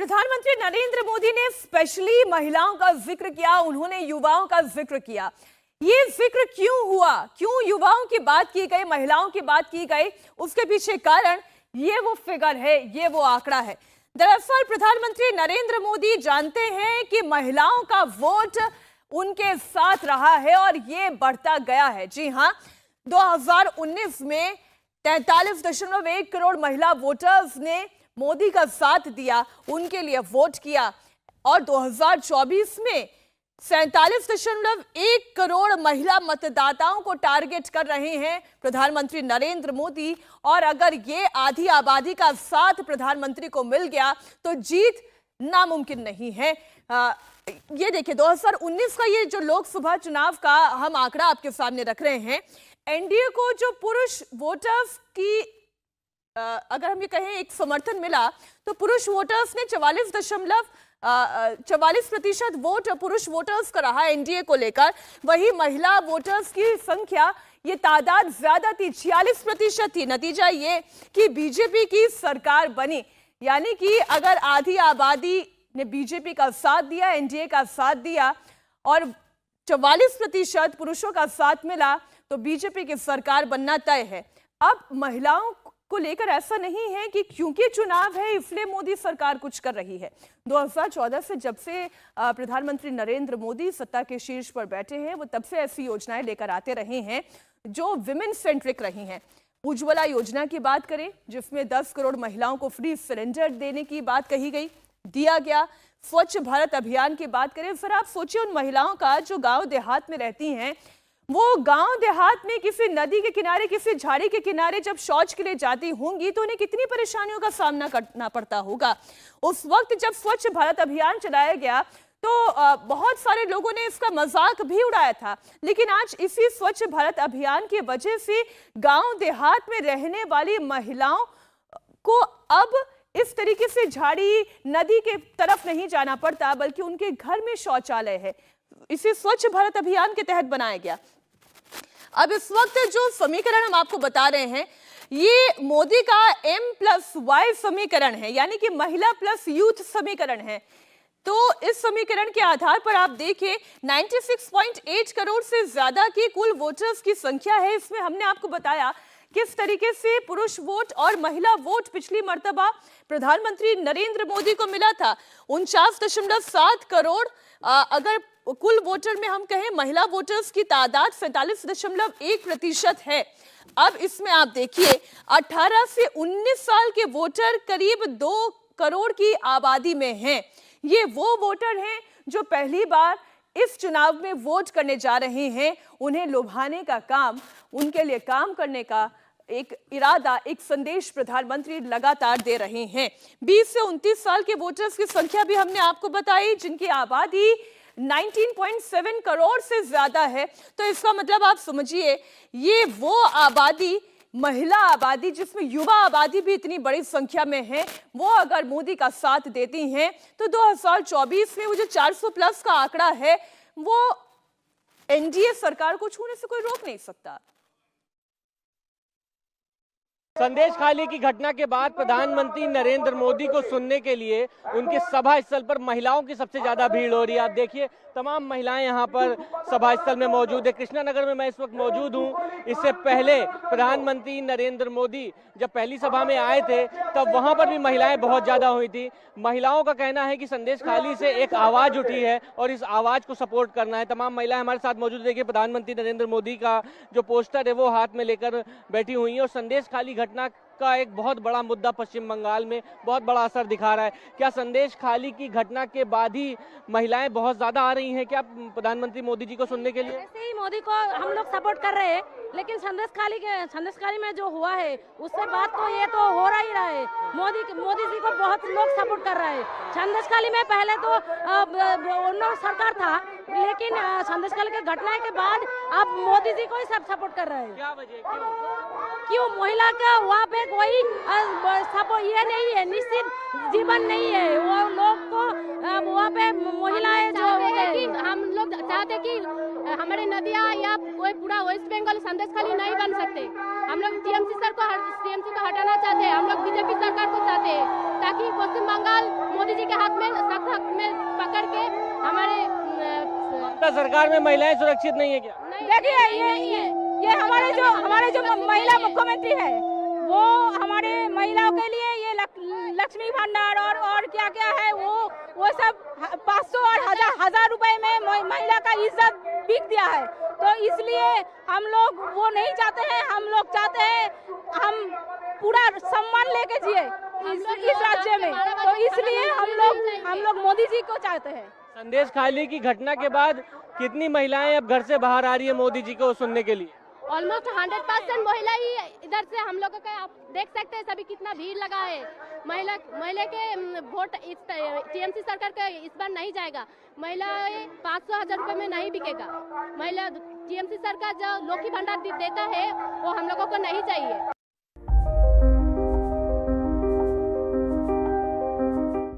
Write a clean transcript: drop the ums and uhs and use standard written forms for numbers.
प्रधानमंत्री नरेंद्र मोदी ने स्पेशली महिलाओं का जिक्र किया, उन्होंने युवाओं का जिक्र किया। ये जिक्र क्यों हुआ, क्यों युवाओं की बात की गई, महिलाओं की बात की गई, उसके पीछे कारण ये वो फिगर है, ये वो आंकड़ा है। दरअसल प्रधानमंत्री नरेंद्र मोदी जानते हैं कि महिलाओं का वोट उनके साथ रहा है और ये बढ़ता गया है। जी हां, 2019 में 43.1 करोड़ महिला वोटर्स ने मोदी का साथ दिया, उनके लिए वोट किया और 2024 में 47.1 करोड़ महिला मतदाताओं को टारगेट कर रहे हैं प्रधानमंत्री नरेंद्र मोदी। और अगर ये आधी आबादी का साथ प्रधानमंत्री को मिल गया तो जीत नामुमकिन नहीं है। ये देखिए 2019 का ये जो लोकसभा चुनाव का हम आंकड़ा आपके सामने रख रहे हैं। एनडीए को जो पुरुष वोटर्स की अगर हम ये कहें एक समर्थन मिला तो पुरुष वोटर्स ने 44% वोट पुरुष वोटर्स का रहा एनडीए को लेकर। वही महिला वोटर्स की संख्या, ये तादाद ज्यादा थी, 46% थी। नतीजा ये कि बीजेपी की सरकार बनी, यानी कि अगर आधी आबादी ने बीजेपी का साथ दिया, एनडीए का साथ दिया और 44% पुरुषों का साथ मिला तो बीजेपी की सरकार बनना तय है। अब महिलाओं को लेकर ऐसा नहीं है कि क्योंकि चुनाव है इसलिए मोदी सरकार कुछ कर रही है। 2014 से जब से प्रधानमंत्री नरेंद्र मोदी सत्ता के शीर्ष पर बैठे हैं, वो तब से ऐसी योजनाएं लेकर आते रहे हैं जो विमेन सेंट्रिक रही हैं। उज्ज्वला योजना की बात करें जिसमें 10 करोड़ महिलाओं को फ्री सिलेंडर देने की बात कही गई, दिया गया। स्वच्छ भारत अभियान की बात करें, फिर आप सोचिए उन महिलाओं का जो गांव देहात में रहती हैं, वो गांव देहात में किसी नदी के किनारे, किसी झाड़ी के किनारे जब शौच के लिए जाती होंगी तो उन्हें कितनी परेशानियों का सामना करना पड़ता होगा। उस वक्त जब स्वच्छ भारत अभियान चलाया गया तो बहुत सारे लोगों ने इसका मजाक भी उड़ाया था, लेकिन आज इसी स्वच्छ भारत अभियान की वजह से गांव देहात में रहने वाली महिलाओं को अब इस तरीके से झाड़ी नदी के तरफ नहीं जाना पड़ता, बल्कि उनके घर में शौचालय है। इसे स्वच्छ भारत अभियान के तहत बनाया गया। अब इस वक्त जो समीकरण हम आपको बता रहे हैं, ये मोदी का M+Y समीकरण है, यानी कि महिला प्लस यूथ समीकरण है। तो इस समीकरण के आधार पर आप देखिए 96.8 करोड़ से ज्यादा की कुल वोटर्स की संख्या है। इसमें हमने आपको बताया किस तरीके से पुरुष वोट और महिला वोट पिछली मर्तबा प्रधानमंत्री नरेंद्र मोदी को मिला था। 49.7 करोड़ अगर कुल वोटर में हम कहें महिला वोटर्स की तादाद 47.1% है। अब इसमें आप देखिए 18 से 19 साल के वोटर करीब 2 करोड़ की आबादी में हैं। ये वो वोटर हैं जो पहली बार इस चुनाव में वोट करने जा रहे हैं। उन्हें लुभाने का काम, उनके लिए काम करने का एक इरादा, एक संदेश प्रधानमंत्री लगातार दे रहे हैं। 20 से 29 साल के वोटर्स की संख्या भी हमने आपको बताई, जिनकी आबादी 19.7 करोड़ से ज्यादा है। तो इसका मतलब आप समझिए ये वो आबादी, महिला आबादी, जिसमें युवा आबादी भी इतनी बड़ी संख्या में है, वो अगर मोदी का साथ देती हैं तो 2024 में वो जो 400 प्लस का आंकड़ा है वो एनडीए सरकार को छूने से कोई रोक नहीं सकता। संदेश खाली की घटना के बाद प्रधानमंत्री नरेंद्र मोदी को सुनने के लिए उनके सभा स्थल पर महिलाओं की सबसे ज्यादा भीड़ हो रही है। आप देखिए तमाम महिलाएं यहां पर सभा स्थल में मौजूद है। कृष्णानगर में मैं इस वक्त मौजूद हूं। इससे पहले प्रधानमंत्री नरेंद्र मोदी जब पहली सभा में आए थे तब वहां पर भी महिलाएं बहुत ज्यादा हुई थी। महिलाओं का कहना है कि संदेश खाली से एक आवाज उठी है और इस आवाज को सपोर्ट करना है। तमाम महिलाएं हमारे साथ मौजूद। देखिए प्रधानमंत्री नरेंद्र मोदी का जो पोस्टर है वो हाथ में लेकर बैठी हुई है और संदेश खाली घटना का एक बहुत बड़ा मुद्दा पश्चिम बंगाल में बहुत बड़ा असर दिखा रहा है। क्या संदेश खाली की घटना के बाद ही महिलाएं बहुत ज्यादा आ रही हैं क्या प्रधानमंत्री मोदी जी को सुनने के लिए? ऐसे ही मोदी को हम लोग सपोर्ट कर रहे हैं, लेकिन संदेश खाली में जो हुआ है उससे बात तो ये तो हो रहा है। मोदी जी को बहुत लोग सपोर्ट कर रहे हैं। संदेश खाली में पहले तो उन लोग सरकार था, लेकिन संदेश खाली की घटना के बाद अब मोदी जी को ही सब सपोर्ट कर रहे हैं। क्या वजह, क्यों महिला का वहाँ पे कोई ये नहीं है, निश्चित जीवन नहीं है। वो लोग को वहाँ पे महिलाएं जो हम लोग चाहते कि हमारे नदियाँ या कोई पूरा वेस्ट बंगाल संदेश खाली नहीं बन सकते। हम लोग टीएमसी को हटाना चाहते हैं। हम लोग बीजेपी सरकार को चाहते हैं ताकि पश्चिम बंगाल मोदी जी के ममता सरकार में महिलाएं सुरक्षित नहीं है क्या? देखिए ये हमारे जो महिला मुख्यमंत्री है वो हमारे महिलाओं के लिए ये लक्ष्मी भंडार और क्या क्या है वो सब 500 और हजार रुपए में महिला का इज्जत बिक दिया है। तो इसलिए हम लोग वो नहीं चाहते हैं। हम लोग चाहते हैं हम पूरा सम्मान लेके जिए इस राज्य में। तो इसलिए हम लोग मोदी जी को चाहते हैं। संदेश खाली की घटना के बाद कितनी महिलाएं अब घर से बाहर आ रही है मोदी जी को सुनने के लिए? ऑलमोस्ट 100% महिला ही इधर से हम लोगों का आप देख सकते हैं सभी कितना भीड़ लगा है। महिला के वोट इस टीएमसी सरकार का इस बार नहीं जाएगा। महिलाएं 500-1000 रुपए में नहीं बिकेगा। महिला टीएमसी सरकार जो लक्ष्मी भंडार देता है वो हम लोगों को नहीं चाहिए।